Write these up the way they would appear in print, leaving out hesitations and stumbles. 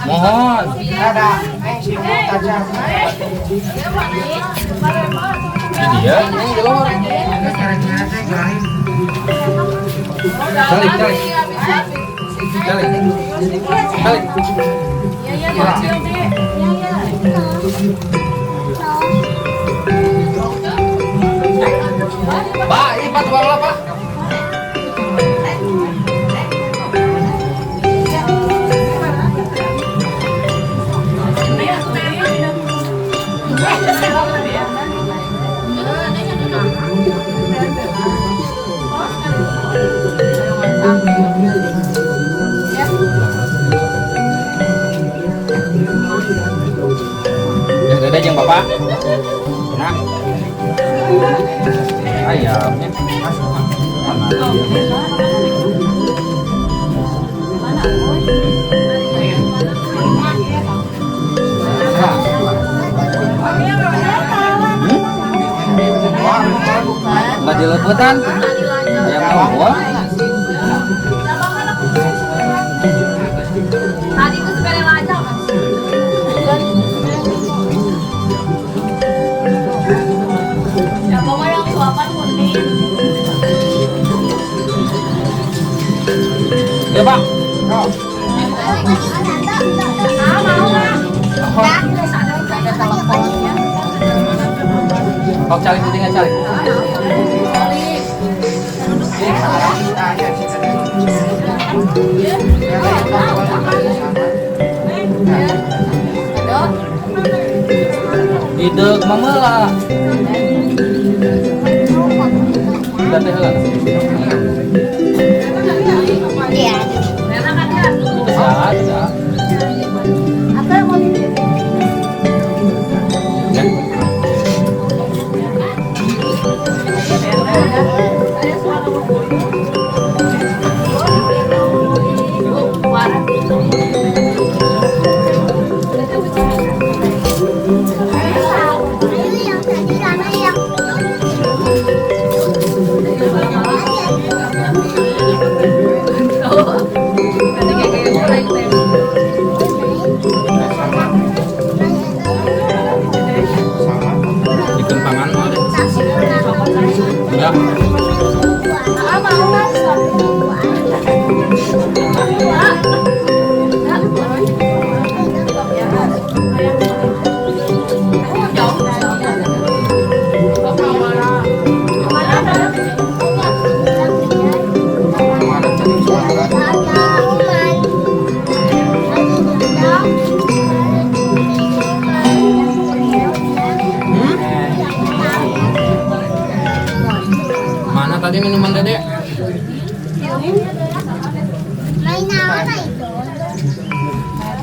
Mohon. Ada simut aja. Ini dia, ini keluar. Calik. Pak, ini Pak tukang lah, Pak. Yang ada yang Bapak. Nah. Ayamnya. Nggak dileputan. Ayam mau. Tadi itu sepele aja kan. Ya bawa yang suapan kuning. Ya Pak. Mau nggak? Ada teleponnya. Kau cari putihnya cari. Idek mama lah. Udah teh lah. Iya. Memang ada. Bisa. Apa yang mau di? Ikan pangan mau deh. Enggak. Mana tadi minuman Dede?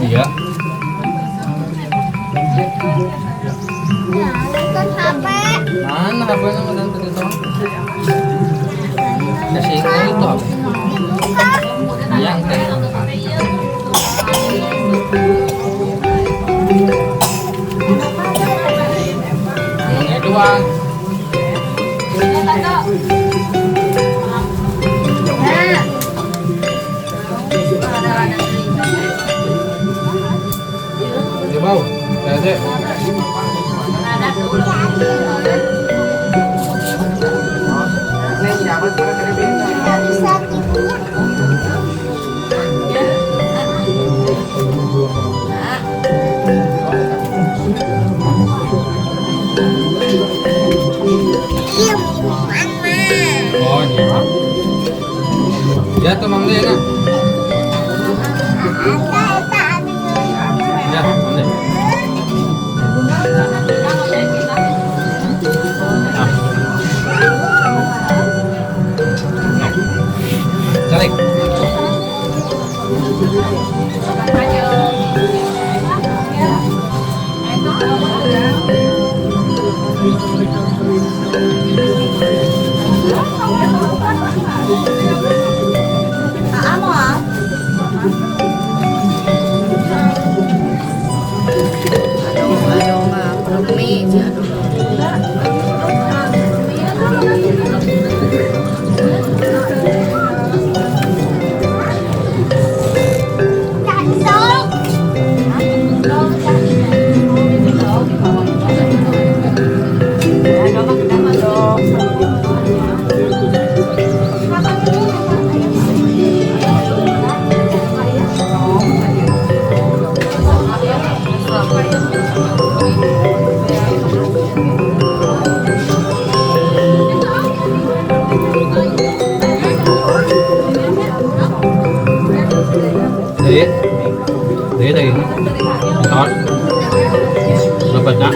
Iya. Mana HP-nya sama tante itu? Kasih itu apa? Yang teh. Ini doang. Dia bau. Dede. Oh iya. Ya tuh Mang De nak. Ya, Mang De. Calik. Hãy subscribe cho kênh Ghiền Mì Gõ để không bỏ lỡ Đấy thì đó nó bật á.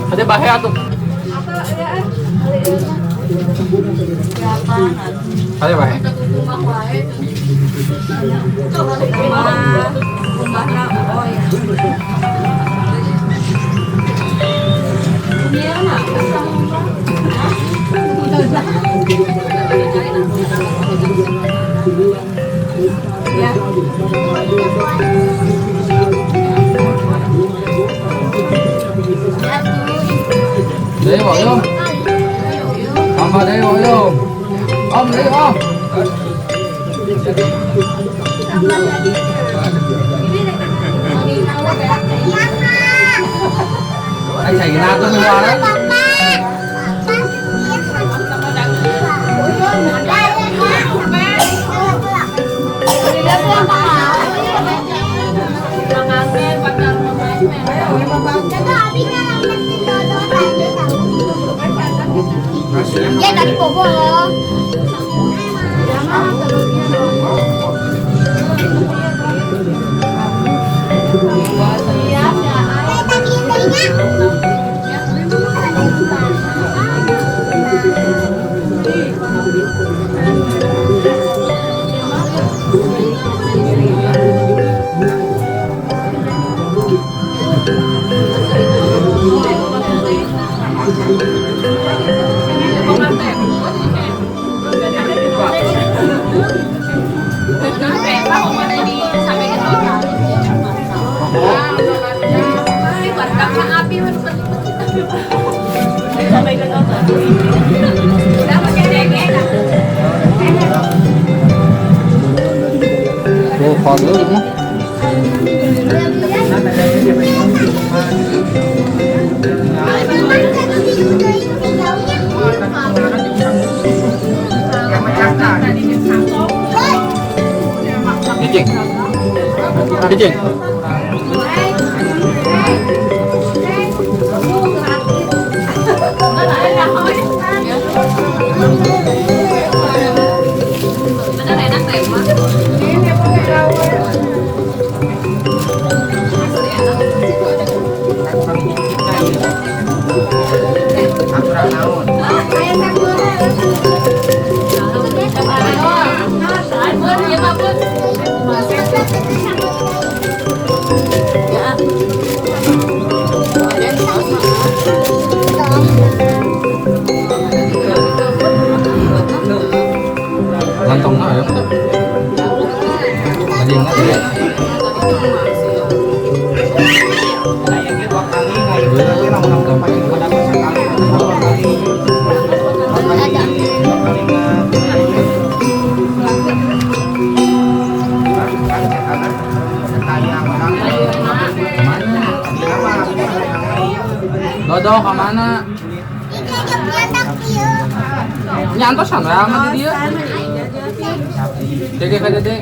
Ada bahaya tuh. Ada bahaya. Đấy bỏ vô. Ông vào đây bỏ vô. Ông đấy ông. Anh chảy cái nào tôi mới vào đấy. Ya tadi bobo loh. Tuh, còn nữa đúng không? Đi chỉnh. Đi chỉnh. Lantong na yun. Maling na yun. Dodo kemana? Nyantos sama sama di dia. Dek aja dek.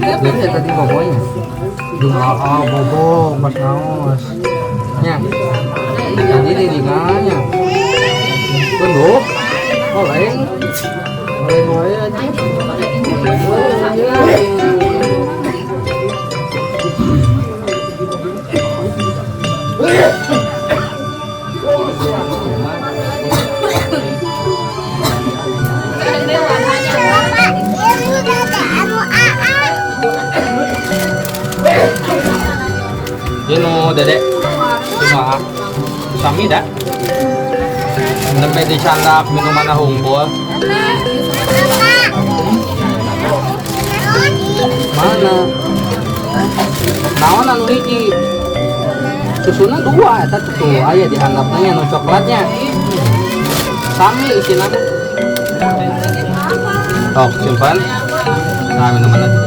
Lihat ya tadi bobonya. Bobo, mas naos. Nya. Jadi diringanya. Tunggu. Oh lain. Mulai aja. Yun o, dede. Diba? Sami dah. Sampai disantap minuman hungkul. Mana? Naon anu hiji? Susunan 2 eta tuh aya di handapna anu coklatnya. Sami isina. Oh, simpan. Nah, minuman lagi.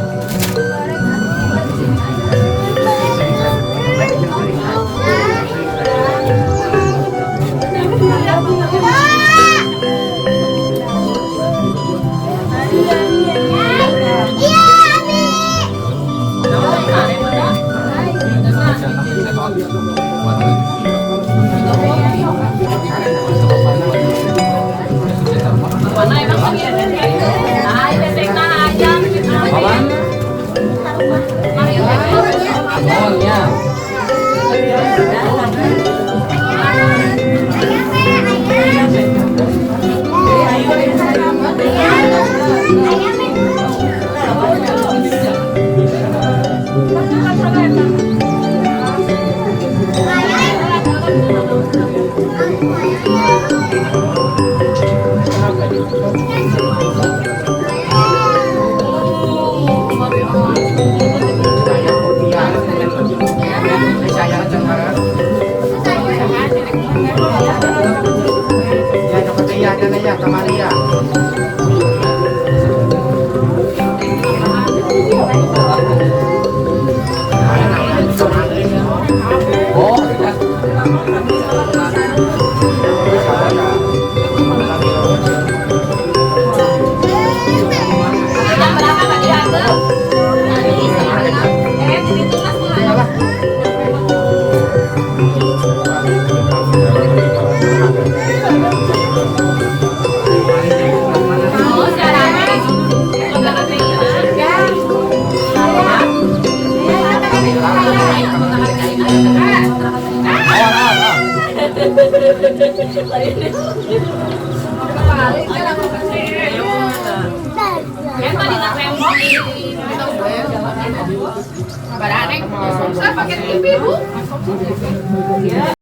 Pakai TV, Bu.